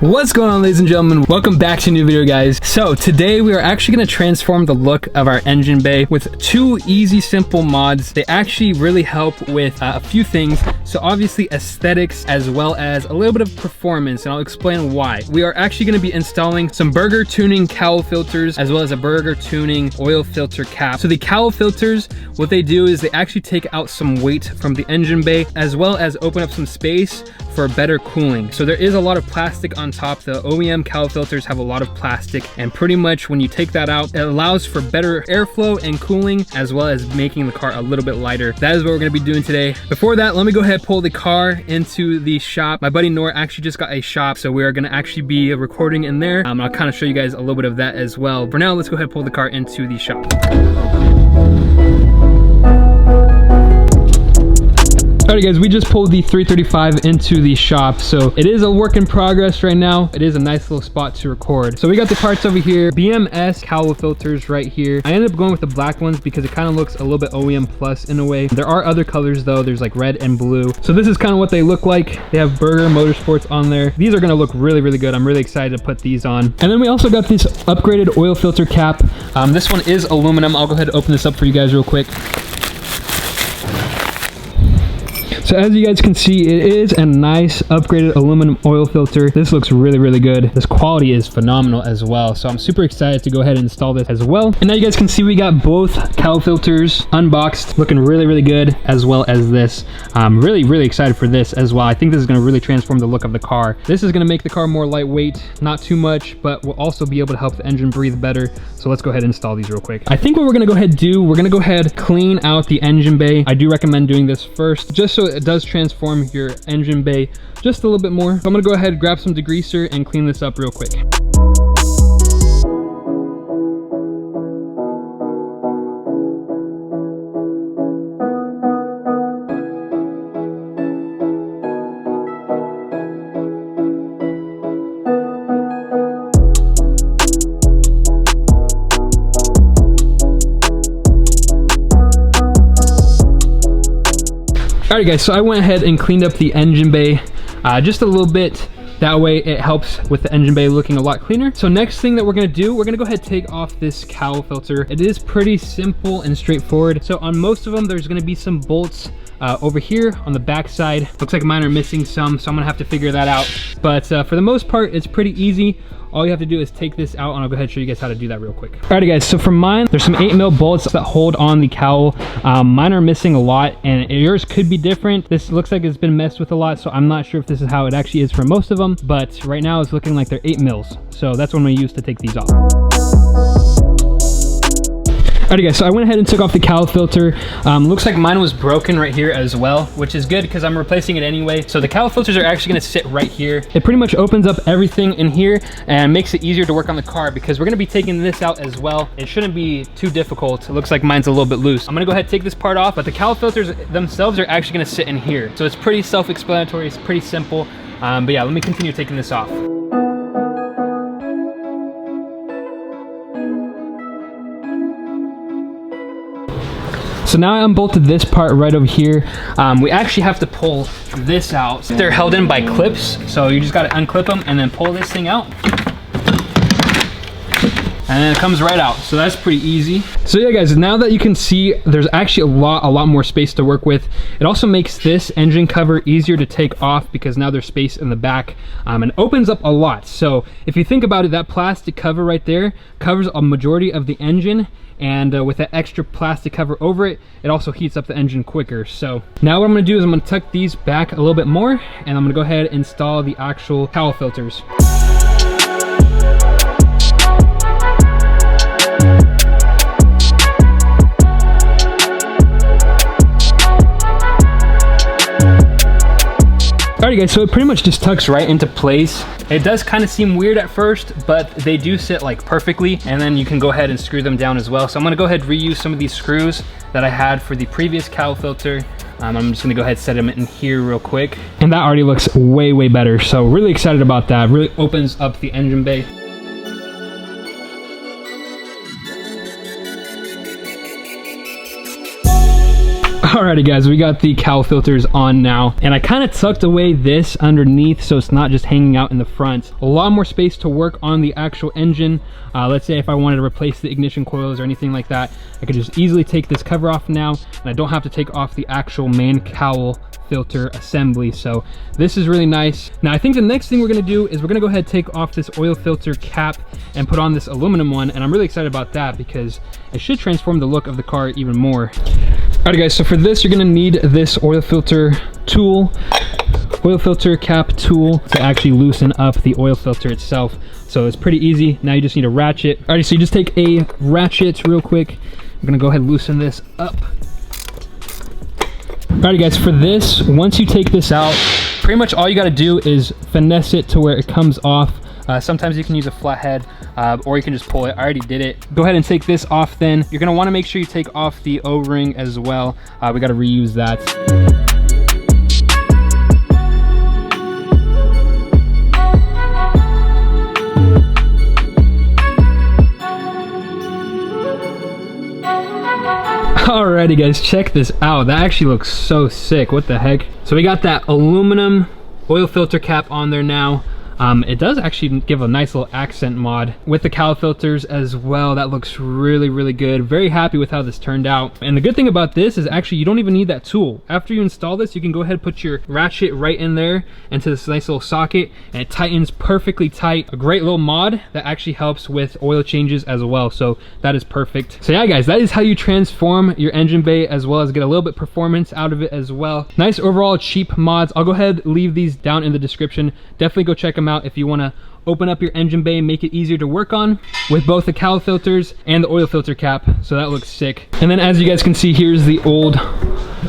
What's going on, ladies and gentlemen? Welcome back to a new video, guys. So today we are actually going to transform the look of our engine bay with two easy, simple mods. They actually really help with a few things. So obviously aesthetics as well as a little bit of performance, and I'll explain why. We are actually going to be installing some burger tuning COWL filters as well as a burger tuning oil filter cap. So the COWL filters, what they do is they actually take out some weight from the engine bay as well as open up some space for better cooling. So there is a lot of plastic on top. The OEM COWL filters have a lot of plastic, and pretty much when you take that out, it allows for better airflow and cooling as well as making the car a little bit lighter. That is what we're going to be doing today. Before that, let me go ahead and pull the car into the shop. My buddy Nor actually just got a shop, so we are going to actually be recording in there. I'll kind of show you guys a little bit of that as well. For now, let's go ahead and pull the car into the shop. Alright guys, we just pulled the 335 into the shop, so it is a work in progress right now. It is a nice little spot to record. So we got the parts over here, Bmw'S COWL filters right here. I ended up going with the black ones because it kind of looks a little bit OEM plus in a way. There are other colors though, there's like red and blue. So this is kind of what they look like. They have Burger Motorsports on there. These are going to look really, really good. I'm really excited to put these on. And then we also got this upgraded oil filter cap. This one is aluminum. I'll go ahead and open this up for you guys real quick. So as you guys can see, it is a nice upgraded aluminum oil filter. This looks really, really good. This quality is phenomenal as well. So I'm super excited to go ahead and install this as well. And now you guys can see we got both COWL filters unboxed, looking really, really good, as well as this. I'm really, really excited for this as well. I think this is gonna really transform the look of the car. This is gonna make the car more lightweight, not too much, but will also be able to help the engine breathe better. So let's go ahead and install these real quick. I think what we're gonna go ahead and do, we're gonna go ahead clean out the engine bay. I do recommend doing this first, just so it does transform your engine bay just a little bit more. So I'm gonna go ahead, grab some degreaser and clean this up real quick. Alright guys, so I went ahead and cleaned up the engine bay just a little bit. That way it helps with the engine bay looking a lot cleaner. So next thing that we're gonna do, we're gonna go ahead and take off this COWL filter. It is pretty simple and straightforward. So on most of them, there's gonna be some bolts over here on the back side. Looks like mine are missing some, so I'm gonna have to figure that out. But for the most part, it's pretty easy. All you have to do is take this out, and I'll go ahead and show you guys how to do that real quick. Alrighty guys, so for mine, there's some 8mm bolts that hold on the COWL. Mine are missing a lot, and yours could be different. This looks like it's been messed with a lot, so I'm not sure if this is how it actually is for most of them, but right now it's looking like they're 8mm. So that's what I'm gonna use to take these off. Alright guys, so I went ahead and took off the COWL filter. Looks like mine was broken right here as well, which is good because I'm replacing it anyway. So the COWL filters are actually gonna sit right here. It pretty much opens up everything in here and makes it easier to work on the car because we're gonna be taking this out as well. It shouldn't be too difficult. It looks like mine's a little bit loose. I'm gonna go ahead and take this part off, but the COWL filters themselves are actually gonna sit in here. So it's pretty self-explanatory, it's pretty simple. But yeah, let me continue taking this off. So now I unbolted this part right over here. We actually have to pull this out. They're held in by clips, so you just gotta unclip them and then pull this thing out. And then it comes right out, so that's pretty easy. So yeah guys, now that you can see, there's actually a lot more space to work with. It also makes this engine cover easier to take off because now there's space in the back, and opens up a lot. So if you think about it, that plastic cover right there covers a majority of the engine, and with that extra plastic cover over it, it also heats up the engine quicker. So now what I'm gonna do is I'm gonna tuck these back a little bit more, and I'm gonna go ahead and install the actual COWL filters. Alright guys, so it pretty much just tucks right into place. It does kind of seem weird at first, but they do sit like perfectly, and then you can go ahead and screw them down as well. So I'm gonna go ahead and reuse some of these screws that I had for the previous COWL filter. I'm just gonna go ahead and set them in here real quick. And that already looks way, way better. So really excited about that. Really opens up the engine bay. Alrighty guys, we got the COWL filters on now, and I kind of tucked away this underneath so it's not just hanging out in the front. A lot more space to work on the actual engine. Let's say if I wanted to replace the ignition coils or anything like that, I could just easily take this cover off now, and I don't have to take off the actual main COWL filter assembly. So this is really nice. Now I think the next thing we're gonna do is we're gonna go ahead and take off this oil filter cap and put on this aluminum one, and I'm really excited about that because it should transform the look of the car even more. Alright guys, so for this you're gonna need this oil filter tool, oil filter cap tool, to actually loosen up the oil filter itself. So it's pretty easy. Now you just need a ratchet. Alright, so you just take a ratchet real quick. I'm gonna go ahead and loosen this up. Alright guys, for this, once you take this out, pretty much all you gotta do is finesse it to where it comes off. Sometimes you can use a flathead, or you can just pull it. I already did it. Go ahead and take this off then. You're gonna wanna make sure you take off the O-ring as well. We gotta reuse that. Alrighty guys, check this out. That actually looks so sick. What the heck? So we got that aluminum oil filter cap on there now. It does actually give a nice little accent mod with the COWL filters as well. That looks really, really good. Very happy with how this turned out. And the good thing about this is actually you don't even need that tool. After you install this, you can go ahead and put your ratchet right in there into this nice little socket, and it tightens perfectly tight. A great little mod that actually helps with oil changes as well. So that is perfect. So yeah guys, that is how you transform your engine bay as well as get a little bit performance out of it as well. Nice overall cheap mods. I'll go ahead and leave these down in the description. Definitely go check them out if you want to open up your engine bay and make it easier to work on with both the COWL filters and the oil filter cap. So that looks sick. And then as you guys can see, here's the old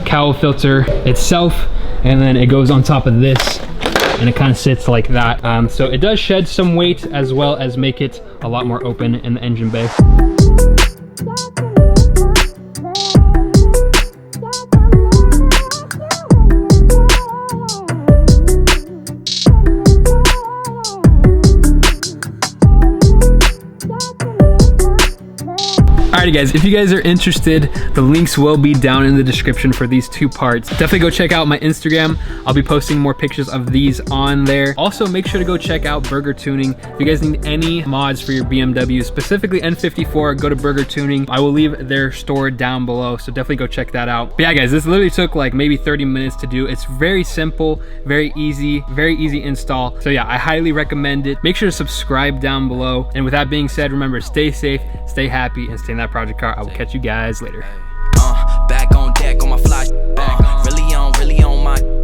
COWL filter itself, and then it goes on top of this and it kind of sits like that. So it does shed some weight as well as make it a lot more open in the engine bay. Alrighty guys, if you guys are interested, the links will be down in the description for these two parts. Definitely go check out my Instagram. I'll be posting more pictures of these on there. Also, make sure to go check out Burger Tuning. If you guys need any mods for your BMW, specifically N54, go to Burger Tuning. I will leave their store down below, so definitely go check that out. But yeah guys, this literally took like maybe 30 minutes to do. It's very simple, very easy install. So yeah, I highly recommend it. Make sure to subscribe down below. And with that being said, remember, stay safe, stay happy, and stay in that project car. I will catch you guys later. Back on deck on my fly, really on my